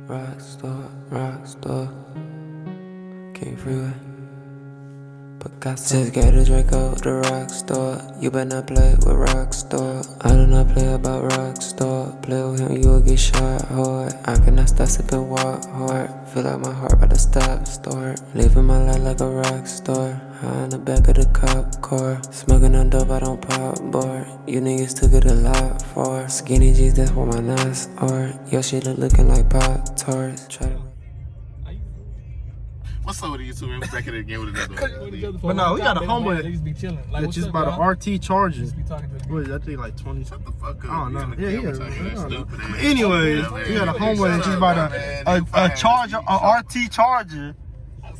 rockstar, King Freeway, Picasso. Just gave the Draco the rockstar. You better not play with rockstar. I do not play about rockstar. Play with him, you will get shot hard. I cannot stop sipping walk hard. Feel like my heart about to start. Living my life like a rock star. High in the back of the cop car. Smoking on dope, I don't pop bar. You niggas took it a lot far. Skinny jeans, that's what my nuts are. Your shit looking like Pop-Tarts. Try to. What's up with the YouTube? We're back at it again with another. But no, we got a homeboy Niggas be chilling. Like, that just bought an RT Charger. Just be talking to What is that thing, like 20? Shut the fuck up. I don't know. Yeah, Yeah. Anyways, we got a homeboy that just bought a Charger, a RT Charger.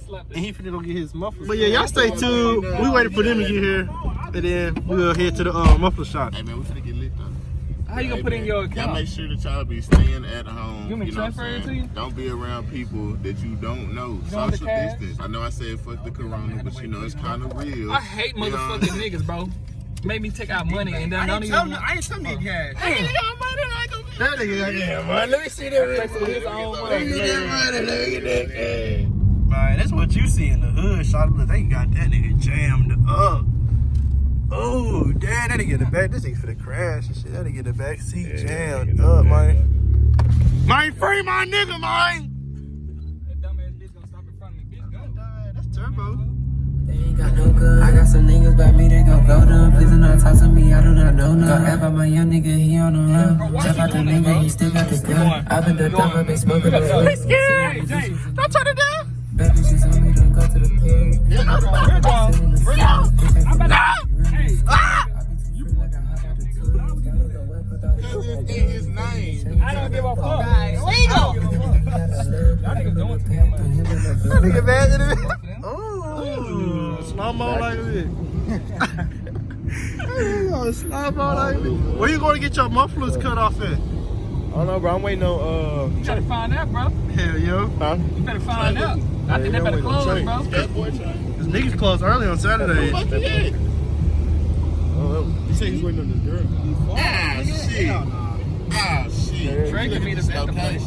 And he finna go get his muffler. But yeah, y'all stay tuned. We waited for them to get here. And then we'll head to the muffler shop. Hey man, we finna get lit though. How you gonna put in your account? Y'all make sure that y'all be staying at home. You mean transfer it to you? Don't be around people that you don't know. want the Social cash? distance. I know I said fuck the corona, but you know it's kind of real. I hate motherfucking niggas, bro. Make me take out money and then don't even. I ain't telling you cash. That nigga, yeah, man. Let me see that. Flex with his own money. Let me get that money. Let me get that cash. Man, that's what you see in the hood, shot. Look, they got that nigga jammed up. Oh, damn, that nigga in the back. This nigga finna crash and shit. That nigga in the back seat jammed up, man. Man, free my nigga, man. That dumbass bitch gonna stop in front of me. Bitch, go. That's turbo. They ain't got no good. I got some niggas by me, they gon' go down. Please do not talk to me, I do not know none. Got about my young nigga, he on the run. Jump out the nigga, he still got the gun. I've been the dumb, I've been smoking the Hey, hood. scared. Jay, Don't try to do. Baby, she told me to go to the pig. we're going. Bring it. I'm about to. Hey. It's in his name. I don't give a fuck. Y'all niggas doing too much. That nigga bad in it. Oh, slow mo like this. Slow mo like this. Where you going to get your mufflers cut off at? I don't know, bro. I'm waiting on, You better find out, bro. Hell, yo. huh? You better find out. I think they better close, bro. That boy trying. This niggas closed early on Saturday. Fuck yeah. He said he's waiting on the girl. Ah, shit. Ah, shit. Trey give me the best place.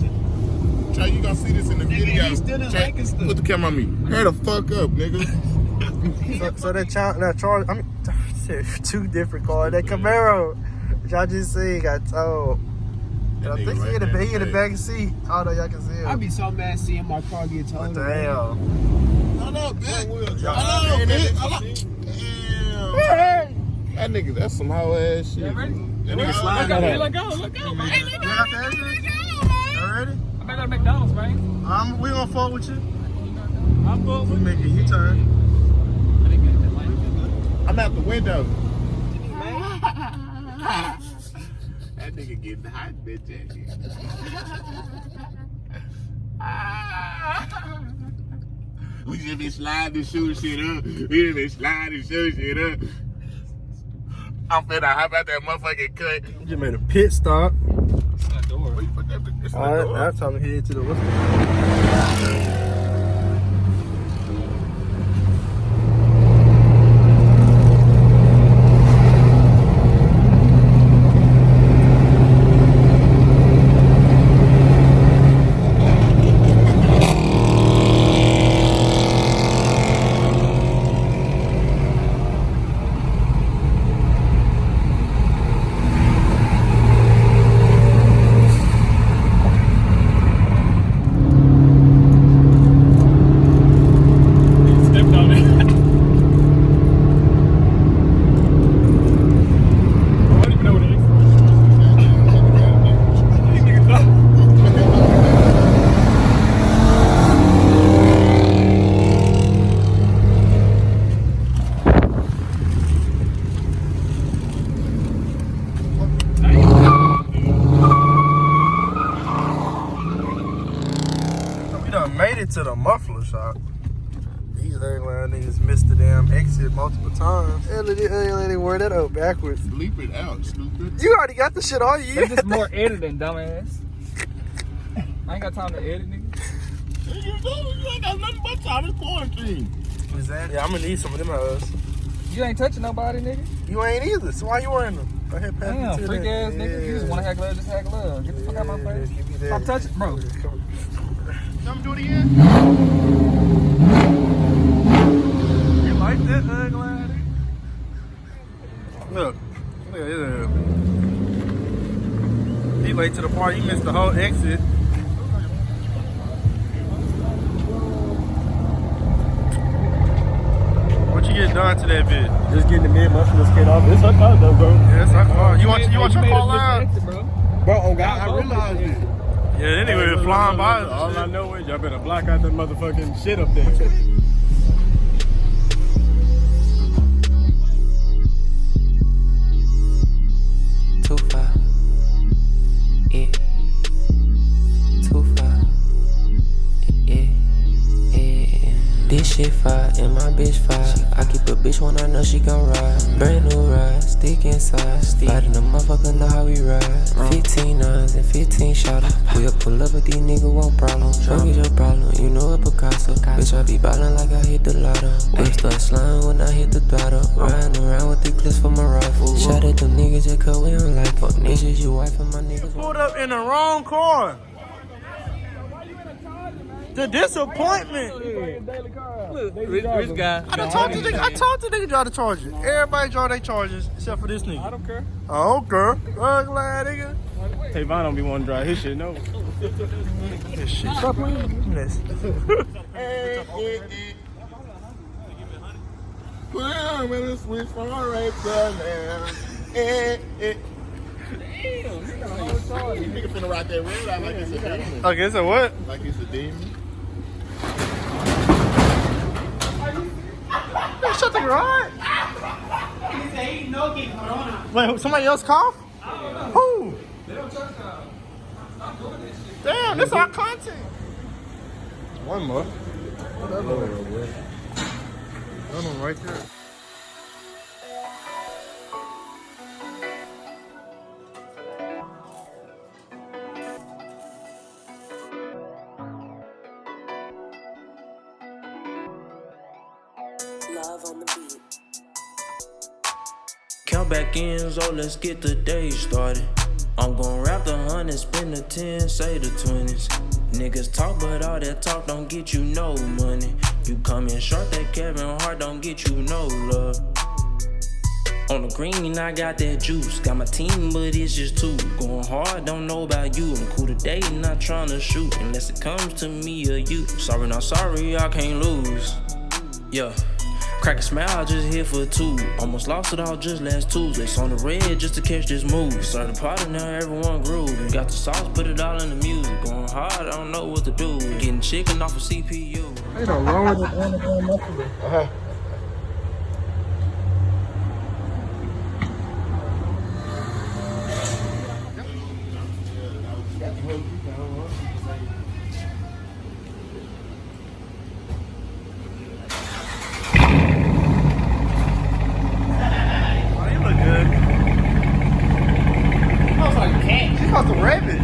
Trey, you gonna see this in the video. He's still in Trey, Lancaster. put the camera on me. Hurry the fuck up, nigga. So that charge, I mean, two different cars. That Camaro, y'all just see, got towed. That I nigga think he right in the there. back seat. Although y'all can see him. I'd be so mad seeing my car get What towed. the hell? Hold up, bitch. Hold up, bitch. Hold up. Damn. That nigga, that's some hoe ass shit. You ready? That nigga slide Let that go, let go, man. You got that shit? Y'all ready? I better go to McDonald's, man. We gonna fall with you. I'm full. We make a U-turn. I'm out the window. That nigga getting hot, bitch. We just been sliding and shoot shit up. We just been sliding and shoot shit up. I'm finna hop out that motherfucking cut. We just made a pit stop. That door. Where you put that bitch? All right, now it's time to head to the Stepped on it. I don't even know what it is. These niggas know. We done made it to the muffler shop. These airline niggas missed the damn exit multiple times. Hell, they wore that up backwards. Bleep it out, stupid. You already got the shit on you. That's just more editing, dumbass. I ain't got time to edit, nigga. You ain't got nothing but time. It's quarantine. Is that? Yeah, I'm gonna need some of them hoes. You You ain't touching nobody, nigga. You ain't either. So why you wearing them? Go ahead, pass me Damn, to freak that. ass nigga. You just want to have love, just have love. Get the fuck out my face. Give me that. Stop touching, bro. Come do it again. You like that, glad? Look at that. He late to the party. He missed the whole exit. What you get done to that bitch? Just getting the mid Muffler skate off. It's her car though, bro. Yes, I call. You want your car loud? Bro, oh God, I realized it. Yeah, that nigga was flying by. All I know is y'all better block out that motherfucking shit up there. 2-5. Yeah. 2-5. Yeah. Yeah. This shit fire and my bitch fire. I keep a bitch when I know she gon' ride. Brand new ride, stick inside. Sliding the motherfucker know how we ride. 15 nines and 15 shotters. We'll pull up with these niggas, won't problem. Drunk is your problem, you know it Picasso. Bitch, I be ballin' like I hit the lotto. Whip start slime when I hit the throttle. Riding around with the clips for my rifle. Shot at them niggas just cause we don't like fuck niggas. You wife and my niggas. Pulled up in the wrong car. The disappointment. Rich guy. I told the nigga drive the Charger. Everybody drive their Chargers except for this nigga. I don't care. I don't care. Glad nigga. Tavon don't be wanting to drive his shit, no. This shit. Stop playing. Yes. Well, I'm gonna switch for right there now. Nigga finna ride that red light like it's a demon. Okay, so what? Like it's a demon. Man, shut the garage. Wait, somebody else cough? Who? Damn, this our content. One more. That one right there. Love on the beat. Count back in, so let's get the day started. I'm gon' rap the 100, spin the 10, say the 20s. Niggas talk, but all that talk don't get you no money. You come in short, that Kevin Hart don't get you no love. On the green, I got that juice. Got my team, but it's just two. Going hard, don't know about you. I'm cool today, not tryna shoot. Unless it comes to me or you. Sorry, not sorry, I can't lose. Yeah. Crack a smile, just here for two. Almost lost it all just last Tuesday. So on the red just to catch this move. Started the party, now everyone groove. You got the sauce, put it all in the music. Going hard, I don't know what to do. Getting chicken off of CPU. Ain't no wrong with it. Muffler. The rabbit.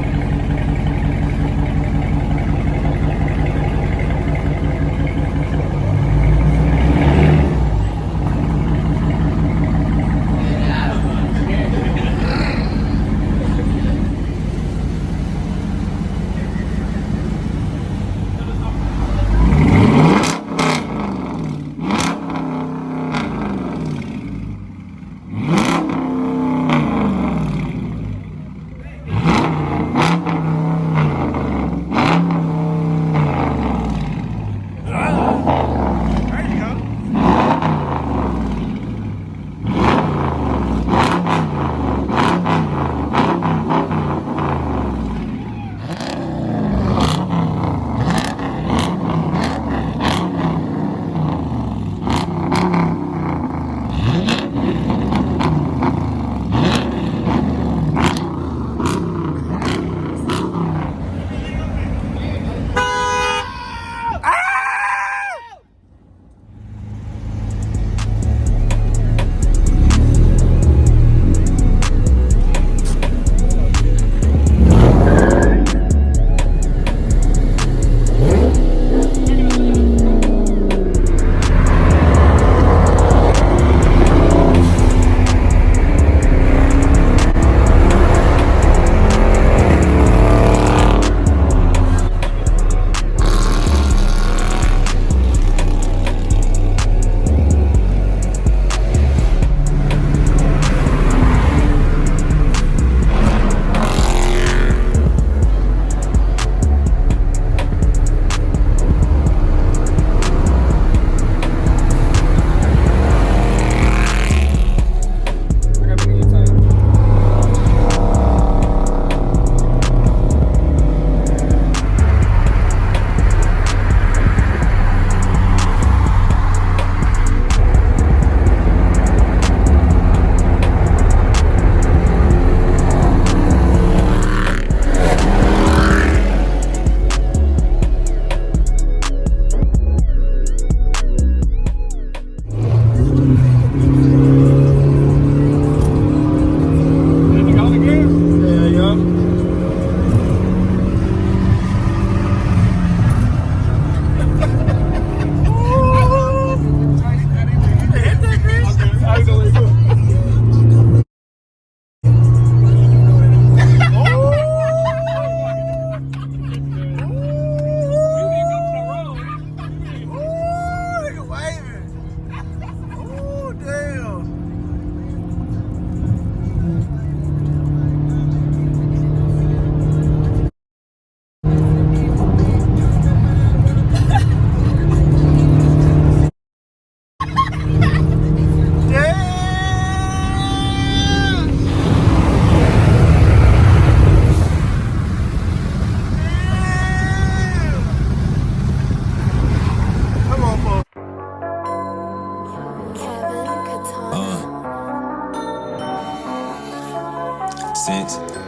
sense.